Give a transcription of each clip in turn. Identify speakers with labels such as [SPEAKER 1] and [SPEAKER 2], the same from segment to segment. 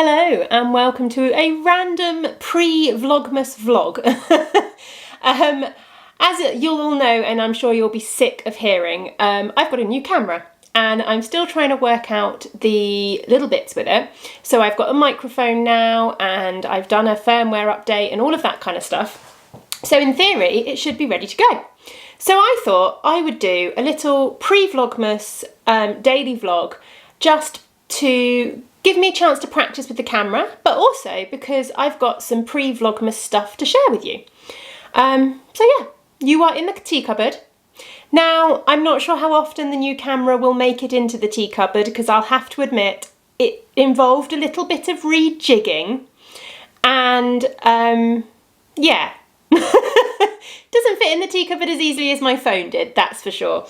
[SPEAKER 1] Hello and welcome to a random pre-Vlogmas vlog. As you'll all know, and I'm sure you'll be sick of hearing, I've got a new camera and I'm still trying to work out the little bits with it. So I've got a microphone now and I've done a firmware update and all of that kind of stuff. So in theory, it should be ready to go. So I thought I would do a little pre-Vlogmas daily vlog just to give me a chance to practice with the camera, but also because I've got some pre-Vlogmas stuff to share with you. So yeah, you are in the tea cupboard. Now, I'm not sure how often the new camera will make it into the tea cupboard because I'll have to admit it involved a little bit of rejigging and yeah, doesn't fit in the tea cupboard as easily as my phone did, that's for sure.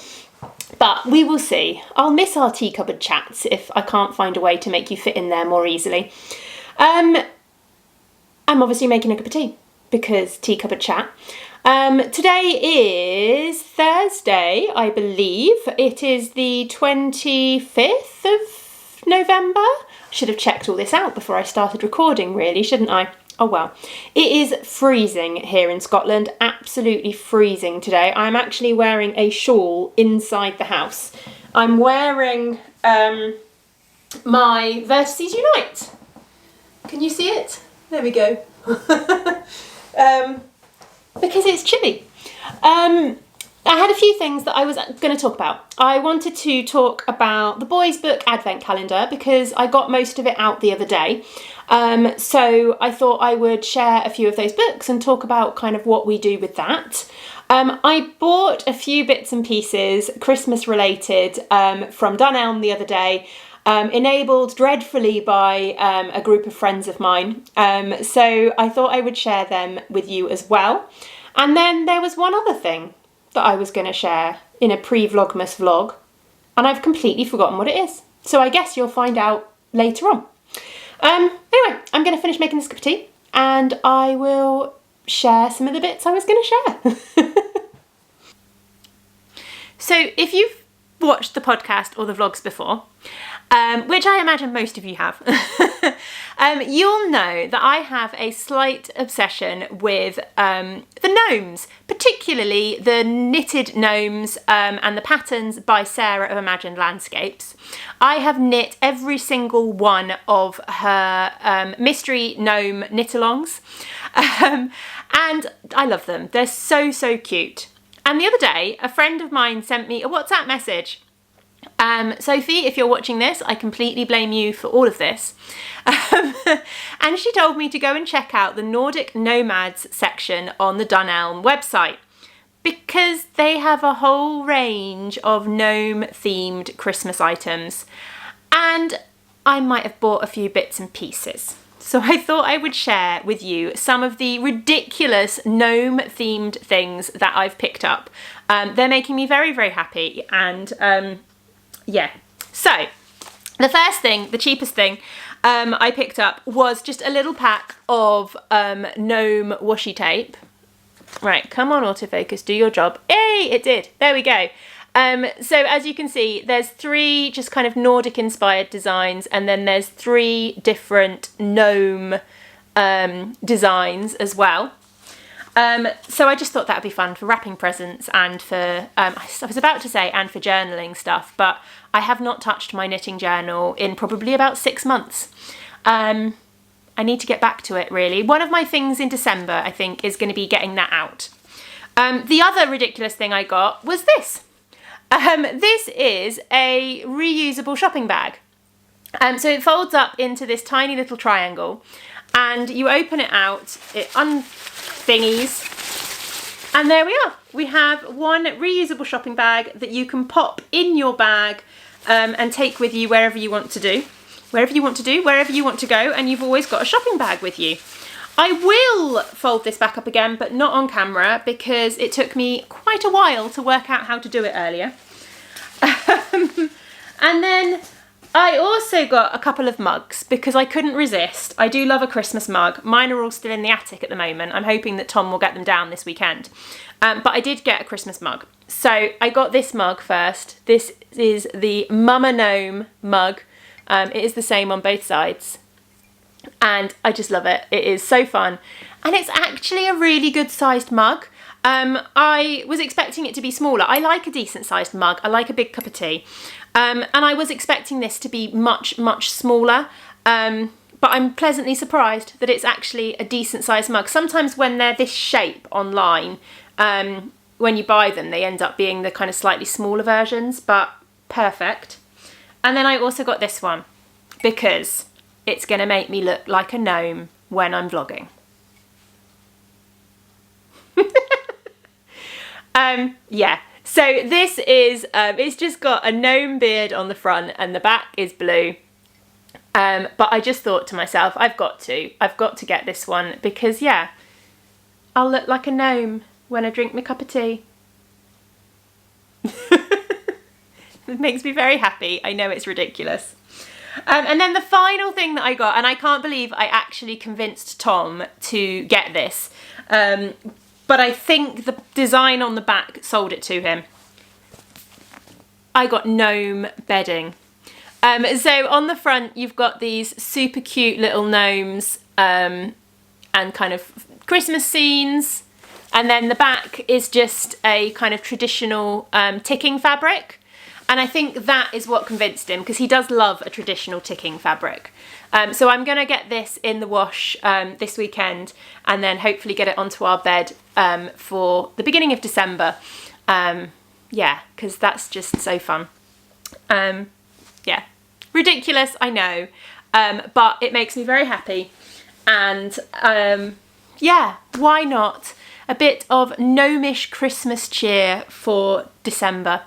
[SPEAKER 1] But we will see. I'll miss our tea cupboard chats if I can't find a way to make you fit in there more easily. I'm obviously making a cup of tea because tea cupboard chat. Today is Thursday, I believe. It is the 25th of November. I should have checked all this out before I started recording, really, shouldn't I? Oh well. It is freezing here in Scotland, absolutely freezing today. I'm actually wearing a shawl inside the house. I'm wearing my Vertices Unite. Can you see it? There we go. Because it's chilly. I had a few things that I was going to talk about. I wanted to talk about the Boys Book Advent Calendar because I got most of it out the other day. So I thought I would share a few of those books and talk about kind of what we do with that. I bought a few bits and pieces, Christmas related, from Dunelm the other day, enabled dreadfully by a group of friends of mine. So I thought I would share them with you as well. And then there was one other thing that I was going to share in a pre-Vlogmas vlog, and I've completely forgotten what it is. So I guess you'll find out later on. Anyway, I'm going to finish making this cup of tea and I will share some of the bits I was going to share. So if you've watched the podcast or the vlogs before, which I imagine most of you have, you'll know that I have a slight obsession with the gnomes, particularly the knitted gnomes and the patterns by Sarah of Imagined Landscapes. I have knit every single one of her mystery gnome knit-alongs, and I love them. They're so, so cute. And the other day, a friend of mine sent me a WhatsApp message. Sophie, if you're watching this, I completely blame you for all of this. And she told me to go and check out the Nordic Nomads section on the Dunelm website because they have a whole range of gnome themed Christmas items and I might have bought a few bits and pieces. So I thought I would share with you some of the ridiculous gnome themed things that I've picked up. They're making me very, very happy and yeah, so the first thing, the cheapest thing I picked up was just a little pack of gnome washi tape. Right, come on autofocus, do your job. Hey, it did, there we go. So as you can see, there's three just kind of Nordic inspired designs and then there's three different gnome designs as well. So I just thought that would be fun for wrapping presents and for, I was about to say, and for journaling stuff, but I have not touched my knitting journal in probably about 6 months. I need to get back to it really. One of my things in December, I think, is going to be getting that out. The other ridiculous thing I got was this. This is a reusable shopping bag. So it folds up into this tiny little triangle and you open it out, it thingies, and there we are. We have one reusable shopping bag that you can pop in your bag and take with you wherever you want to do, wherever you want to go, and you've always got a shopping bag with you. I will fold this back up again, but not on camera because it took me quite a while to work out how to do it earlier. And then I also got a couple of mugs because I couldn't resist. I do love a Christmas mug. Mine are all still in the attic at the moment. I'm hoping that Tom will get them down this weekend. But I did get a Christmas mug. So I got this mug first. This is the Mama Gnome mug. It is the same on both sides. and I just love it. It is so fun, and it's actually a really good sized mug. I was expecting it to be smaller. I like a decent sized mug. I like a big cup of tea, and I was expecting this to be much, much smaller, but I'm pleasantly surprised that it's actually a decent sized mug. Sometimes when they're this shape online, when you buy them, they end up being the kind of slightly smaller versions, but perfect. And then I also got this one because it's going to make me look like a gnome when I'm vlogging. Yeah, so this is, it's just got a gnome beard on the front and the back is blue. But I just thought to myself, I've got to get this one because, yeah, I'll look like a gnome when I drink my cup of tea. It makes me very happy. I know it's ridiculous. And then the final thing that I got, and I can't believe I actually convinced Tom to get this, but I think the design on the back sold it to him. I got Gnome Bedding. So on the front you've got these super cute little gnomes and kind of Christmas scenes, and then the back is just a kind of traditional ticking fabric, and I think that is what convinced him because he does love a traditional ticking fabric. So I'm going to get this in the wash this weekend and then hopefully get it onto our bed for the beginning of December. Yeah, because that's just so fun. Yeah, ridiculous, I know, but it makes me very happy. And yeah, why not? A bit of gnomish Christmas cheer for December.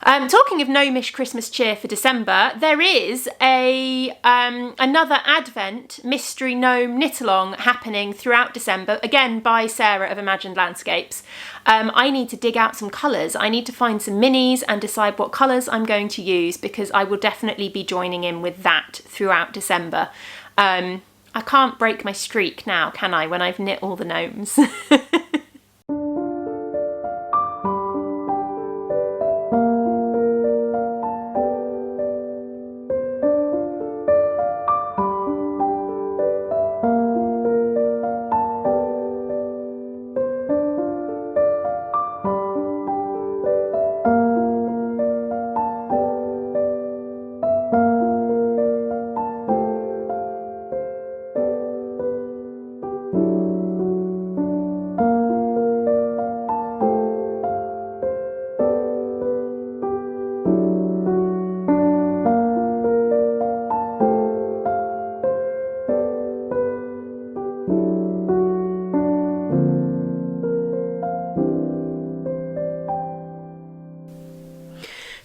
[SPEAKER 1] Talking of gnomish Christmas cheer for December, there is another Advent mystery gnome knit-along happening throughout December, again by Sarah of Imagined Landscapes. I need to dig out some colours. I need to find some minis and decide what colours I'm going to use because I will definitely be joining in with that throughout December. I can't break my streak now, can I, when I've knit all the gnomes?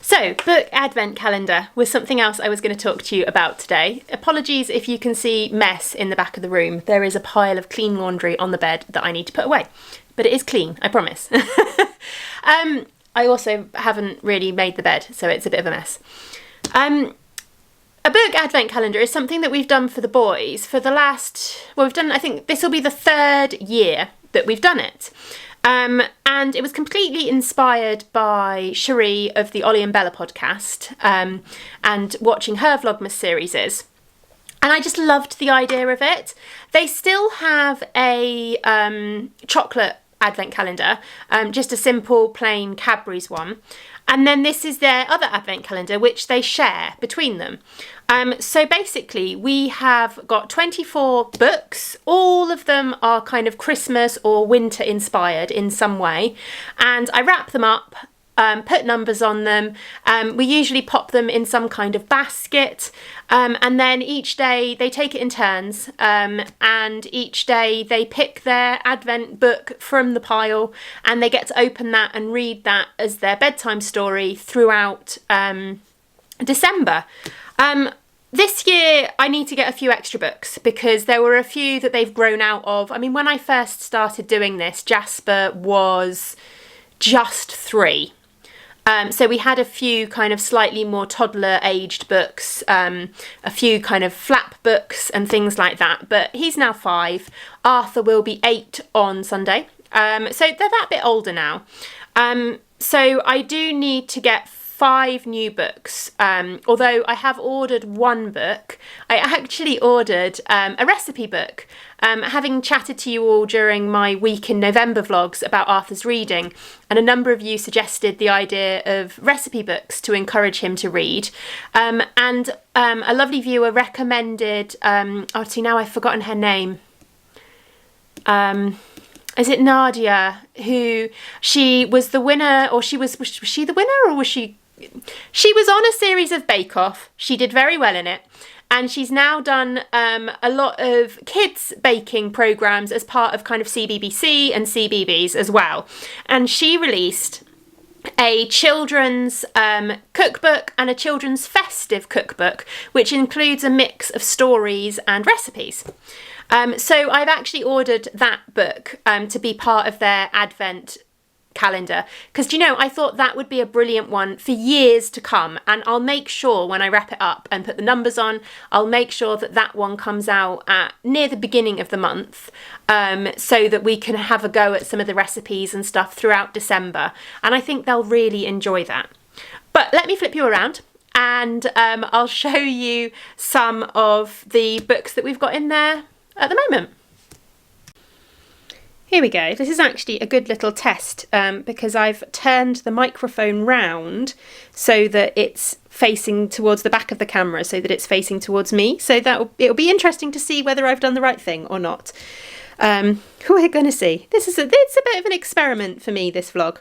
[SPEAKER 1] So, book advent calendar was something else I was going to talk to you about today. Apologies if you can see mess in the back of the room. There is a pile of clean laundry on the bed that I need to put away. But it is clean, I promise. I also haven't really made the bed, so it's a bit of a mess. A book advent calendar is something that we've done for the boys for the last... Well, we've done, I think this will be the 3rd year that we've done it. And it was completely inspired by Cherie of the Ollie and Bella podcast and watching her Vlogmas series. And I just loved the idea of it. They still have a chocolate advent calendar, just a simple plain Cadbury's one. And then this is their other advent calendar, which they share between them. So basically we have got 24 books. All of them are kind of Christmas or winter inspired in some way. And I wrap them up, put numbers on them. We usually pop them in some kind of basket. And then each day they take it in turns. And each day they pick their Advent book from the pile and they get to open that and read that as their bedtime story throughout December. This year I need to get a few extra books because there were a few that they've grown out of. I mean, when I first started doing this, Jasper was just 3. So we had a few kind of slightly more toddler aged books, a few kind of flap books and things like that, but he's now 5. Arthur will be 8 on Sunday. So they're that bit older now. So I do need to get 5 new books. Although I have ordered 1 book, I actually ordered a recipe book. Having chatted to you all during my week in November vlogs about Arthur's reading, and a number of you suggested the idea of recipe books to encourage him to read. And a lovely viewer recommended, oh, see, now I've forgotten her name. Is it Nadia, who she was the winner, or was she the winner, or was she was on a series of Bake Off. She did very well in it. And she's now done a lot of kids baking programs as part of kind of CBBC and CBBS as well. And she released a children's cookbook and a children's festive cookbook, which includes a mix of stories and recipes. So I've actually ordered that book to be part of their Advent calendar, because, you know, I thought that would be a brilliant one for years to come, and I'll make sure when I wrap it up and put the numbers on, I'll make sure that that one comes out at near the beginning of the month, so that we can have a go at some of the recipes and stuff throughout December, and I think they'll really enjoy that. But let me flip you around and I'll show you some of the books that we've got in there at the moment. Here we go. This is actually a good little test because I've turned the microphone round so that it's facing towards the back of the camera, so that it's facing towards me. So it'll be interesting to see whether I've done the right thing or not. We're going to see. It's a bit of an experiment for me, this vlog.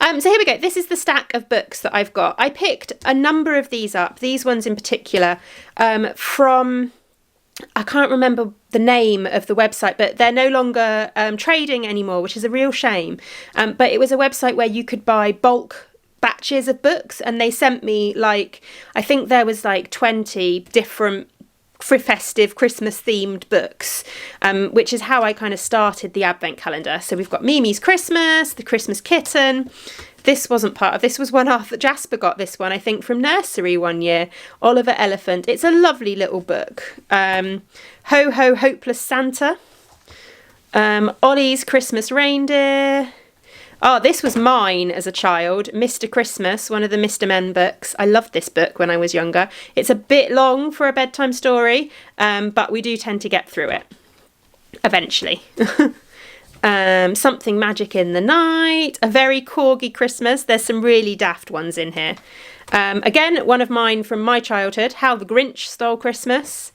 [SPEAKER 1] So here we go. This is the stack of books that I've got. I picked a number of these up, these ones in particular, from... I can't remember the name of the website, but they're no longer trading anymore, which is a real shame. But it was a website where you could buy bulk batches of books, and they sent me, like, I think there was like 20 different festive Christmas themed books, which is how I kind of started the Advent calendar. So we've got Mimi's Christmas, The Christmas Kitten. This wasn't part of, this was one Arthur Jasper got this one, I think, from nursery one year. Oliver Elephant. It's a lovely little book. Ho Ho Hopeless Santa. Ollie's Christmas Reindeer. Oh, this was mine as a child. Mr. Christmas, one of the Mr. Men books. I loved this book when I was younger. It's a bit long for a bedtime story, but we do tend to get through it eventually. Something Magic in the Night, A Very Corgi Christmas. There's some really daft ones in here. Again, one of mine from my childhood, How the Grinch Stole Christmas.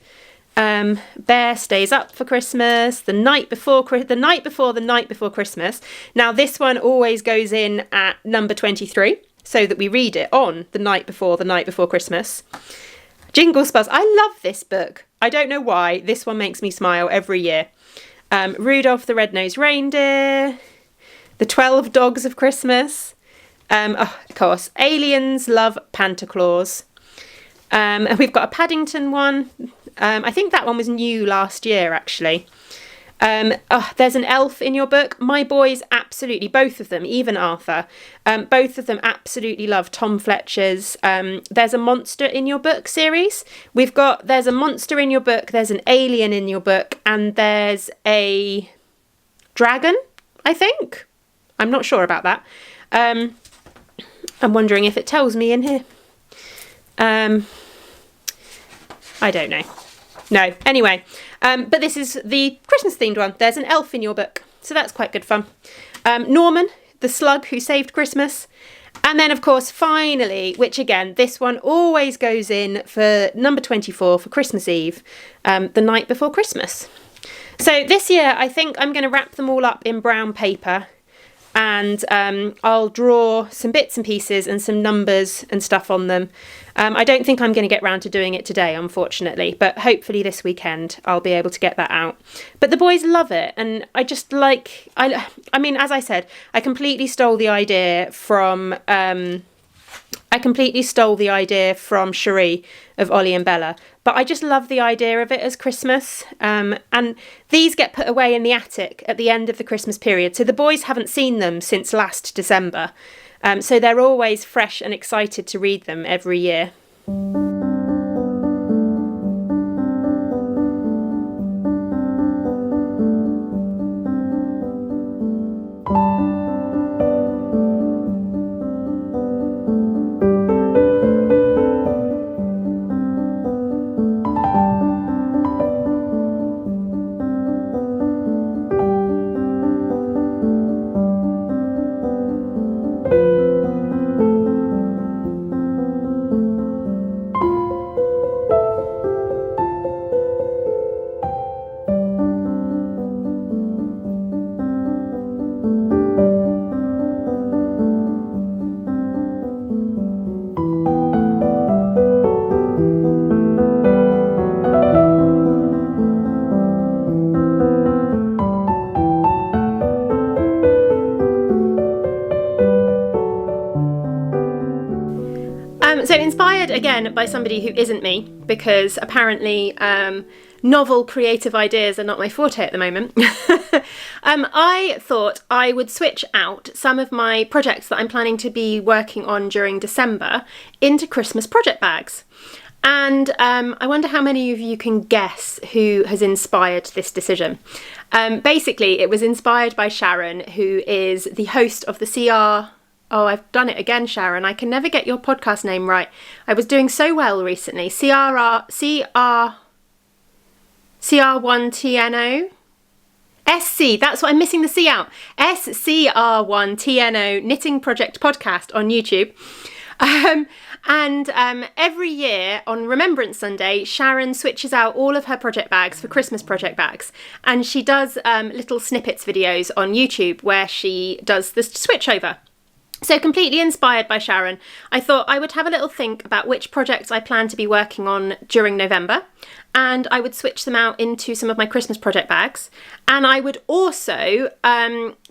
[SPEAKER 1] Bear Stays Up for Christmas, The Night Before Christmas. Now this one always goes in at number 23, so that we read it on the night before Christmas. Jingle Spells. I love this book. I don't know why. This one makes me smile every year. Rudolph the Red-Nosed Reindeer, The 12 Dogs of Christmas, of course, Aliens Love Pantaclaws. And we've got a Paddington one. I think that one was new last year, actually. There's an elf in your book. My boys absolutely, both of them, even Arthur, both of them absolutely love Tom Fletcher's There's a Monster in Your Book series. There's a monster in your book, there's an alien in your book, and there's a dragon, I think. I'm not sure about that. I'm wondering if it tells me in here. I don't know. No, anyway, but this is the Christmas themed one. There's an elf in your book, so that's quite good fun. Norman, the slug who saved Christmas. And then, of course, finally, which again, this one always goes in for number 24 for Christmas Eve, The Night Before Christmas. So this year, I think I'm going to wrap them all up in brown paper, and I'll draw some bits and pieces and some numbers and stuff on them. I don't think I'm going to get round to doing it today, unfortunately, but hopefully this weekend I'll be able to get that out. But the boys love it, and I just like, I mean, as I said, I completely stole the idea from Cherie of Ollie and Bella, but I just love the idea of it as Christmas. And these get put away in the attic at the end of the Christmas period, so the boys haven't seen them since last December. So they're always fresh and excited to read them every year. So inspired again by somebody who isn't me, because apparently novel creative ideas are not my forte at the moment. I thought I would switch out some of my projects that I'm planning to be working on during December into Christmas project bags. And I wonder how many of you can guess who has inspired this decision. Basically, it was inspired by Sharon, who is the host of the CR... Oh, I've done it again, Sharon. I can never get your podcast name right. I was doing so well recently. CR1TNO? SC, that's what I'm missing the C out. SCR1TNO Knitting Project Podcast on YouTube. Every year on Remembrance Sunday, Sharon switches out all of her project bags for Christmas project bags. And she does little snippets videos on YouTube where she does the switch over. So completely inspired by Sharon, I thought I would have a little think about which projects I plan to be working on during November, and I would switch them out into some of my Christmas project bags. And I would also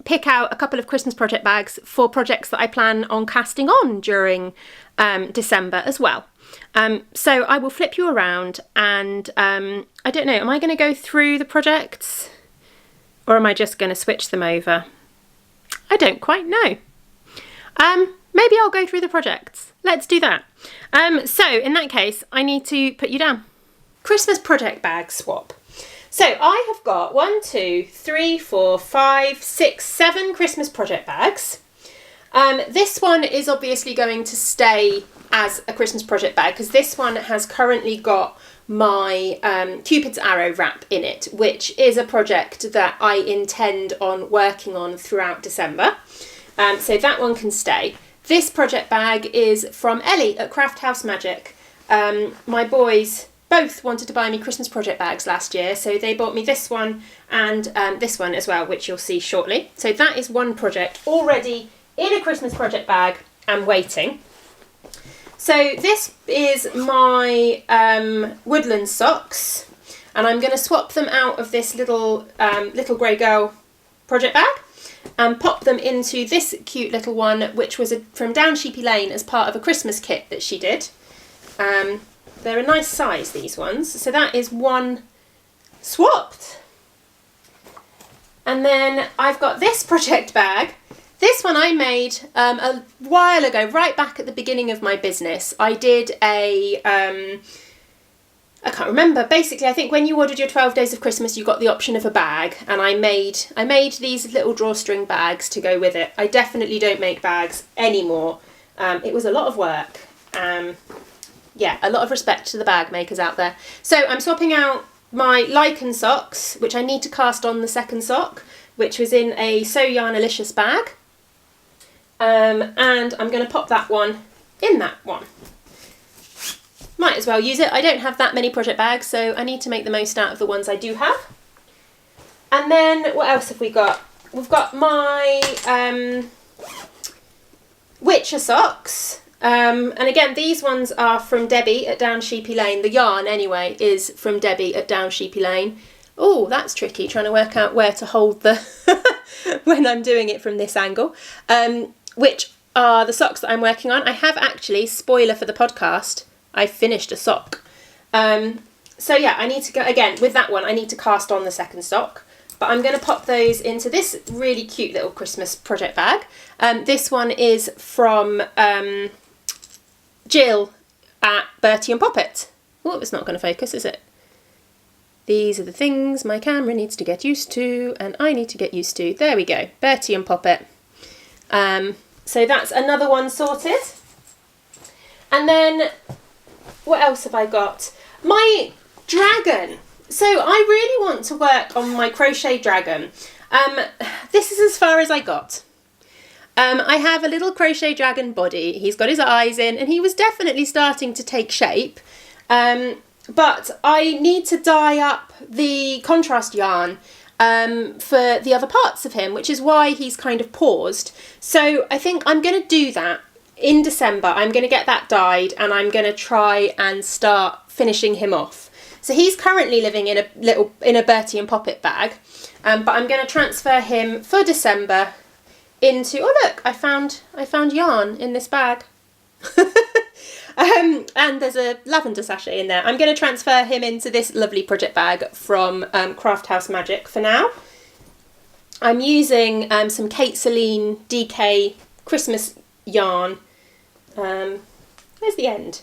[SPEAKER 1] pick out a couple of Christmas project bags for projects that I plan on casting on during December as well. So I will flip you around and I don't know, am I going to go through the projects or am I just going to switch them over? I don't quite know. Maybe I'll go through the projects. Let's do that. So in that case, I need to put you down. Christmas project bag swap. So I have got 1, 2, 3, 4, 5, 6, 7 Christmas project bags. This one is obviously going to stay as a Christmas project bag because this one has currently got my Cupid's arrow wrap in it, which is a project that I intend on working on throughout December. So that one can stay. This project bag is from Ellie at Craft House Magic. My boys both wanted to buy me Christmas project bags last year, so they bought me this one and this one as well, which you'll see shortly. So that is one project already in a Christmas project bag and waiting. So this is my Woodland Socks, and I'm going to swap them out of this little grey girl project bag and pop them into this cute little one, which was from Down Sheepy Lane as part of a Christmas kit that she did. They're a nice size, these ones. So that is one swapped. And then I've got this project bag. This one I made a while ago, right back at the beginning of my business. I did a... I can't remember. Basically, I think when you ordered your 12 Days of Christmas, you got the option of a bag, and I made these little drawstring bags to go with it. I definitely don't make bags anymore. It was a lot of work. Yeah, a lot of respect to the bag makers out there. So I'm swapping out my lichen socks, which I need to cast on the second sock, which was in a So Yarnalicious bag. And I'm going to pop that one in that one. Might as well use it. I don't have that many project bags, so I need to make the most out of the ones I do have. And then what else have we got? We've got my Witcher socks. And again, these ones are from Debbie at Down Sheepy Lane. The yarn, anyway, is from Debbie at Down Sheepy Lane. Oh, that's tricky, trying to work out where to hold the... when I'm doing it from this angle. Which are the socks that I'm working on. I have actually, spoiler for the podcast, I finished a sock. So yeah, I need to go, again, with that one, I need to cast on the second sock. But I'm going to pop those into this really cute little Christmas project bag. This one is from Jill at Bertie and Poppet. Oh, it's not going to focus, is it? These are the things my camera needs to get used to, and I need to get used to. There we go, Bertie and Poppet. So that's another one sorted. And then, what else have I got? My dragon. So I really want to work on my Crochet Dragon. This is as far as I got. I have a little Crochet Dragon body. He's got his eyes in, and he was definitely starting to take shape. But I need to dye up the contrast yarn for the other parts of him, which is why he's kind of paused. So I think I'm going to do that in December. I'm going to get that dyed, and I'm going to try and start finishing him off. So he's currently living in a Bertie and Poppet bag, but I'm going to transfer him for December into, oh look, I found yarn in this bag. And there's a lavender sachet in there. I'm going to transfer him into this lovely project bag from Craft House Magic for now. I'm using some Kate Celine DK Christmas yarn. Where's the end?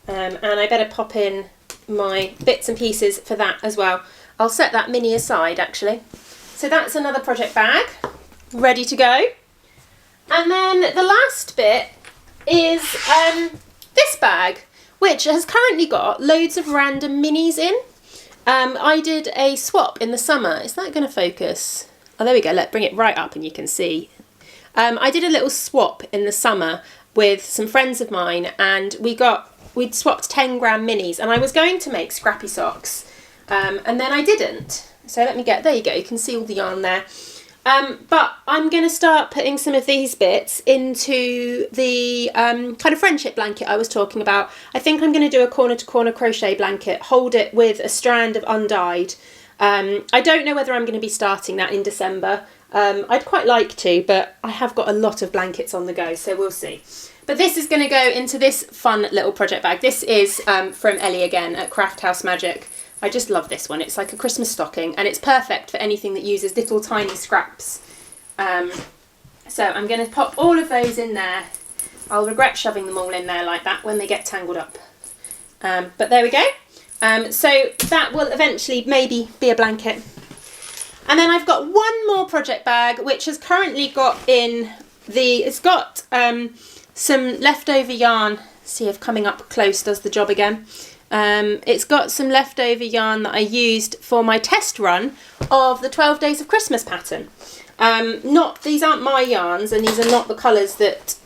[SPEAKER 1] And I better pop in my bits and pieces for that as well. I'll set that mini aside actually. So that's another project bag ready to go. And then the last bit is this bag, which has currently got loads of random minis in. I did a swap in the summer. Is that going to focus? Oh, there we go. Let's bring it right up and you can see. I did a little swap in the summer with some friends of mine, and we'd swapped 10-gram minis, and I was going to make scrappy socks, and then I didn't. So let me there you go. You can see all the yarn there. But I'm going to start putting some of these bits into the kind of friendship blanket I was talking about. I think I'm going to do a corner-to-corner crochet blanket, hold it with a strand of undyed. I don't know whether I'm going to be starting that in December. I'd quite like to, but I have got a lot of blankets on the go, so we'll see. But this is going to go into this fun little project bag. This is from Ellie again at Craft House Magic. I just love this one. It's like a Christmas stocking, and it's perfect for anything that uses little tiny scraps. So I'm going to pop all of those in there. I'll regret shoving them all in there like that when they get tangled up. But there we go. So that will eventually maybe be a blanket. And then I've got one more project bag, which has currently got in it's got some leftover yarn. See if coming up close does the job again. It's got some leftover yarn that I used for my test run of the 12 Days of Christmas pattern. These aren't my yarns, and these are not the colours that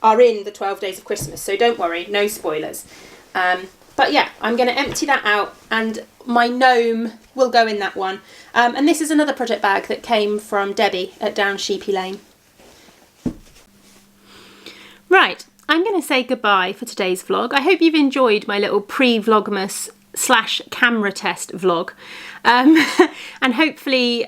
[SPEAKER 1] are in the 12 Days of Christmas, so don't worry, no spoilers. But yeah, I'm going to empty that out, and my gnome will go in that one. And this is another project bag that came from Debbie at Down Sheepy Lane. Right, I'm going to say goodbye for today's vlog. I hope you've enjoyed my little pre-vlogmas / camera test vlog. And hopefully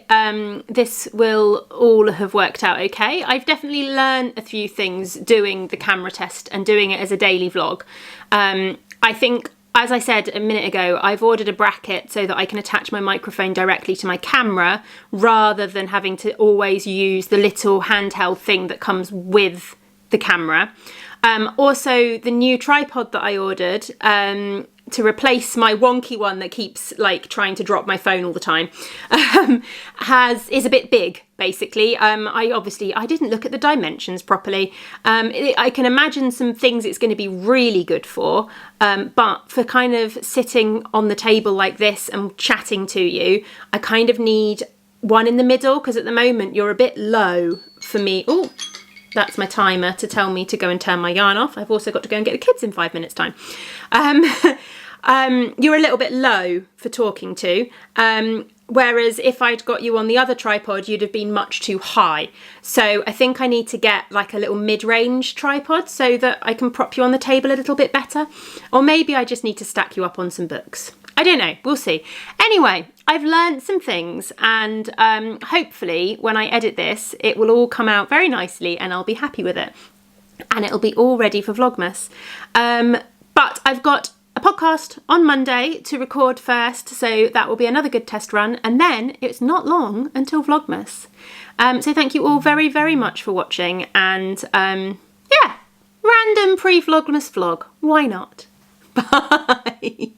[SPEAKER 1] this will all have worked out okay. I've definitely learned a few things doing the camera test and doing it as a daily vlog. I think, as I said a minute ago, I've ordered a bracket so that I can attach my microphone directly to my camera rather than having to always use the little handheld thing that comes with the camera. Also, the new tripod that I ordered to replace my wonky one that keeps like trying to drop my phone all the time is a bit big, basically. I didn't look at the dimensions properly. I can imagine some things it's going to be really good for, but for kind of sitting on the table like this and chatting to you, I kind of need one in the middle, because at the moment you're a bit low for me. Oh, that's my timer to tell me to go and turn my yarn off. I've also got to go and get the kids in 5 minutes time. You're a little bit low for talking to, whereas if I'd got you on the other tripod, you'd have been much too high. So I think I need to get like a little mid-range tripod so that I can prop you on the table a little bit better. Or maybe I just need to stack you up on some books. I don't know, we'll see. Anyway, I've learned some things, and hopefully when I edit this, it will all come out very nicely and I'll be happy with it. And it'll be all ready for Vlogmas. But I've got a podcast on Monday to record first, so that will be another good test run, and then it's not long until Vlogmas. So thank you all very, very much for watching, and yeah, random pre-Vlogmas vlog, why not? Bye!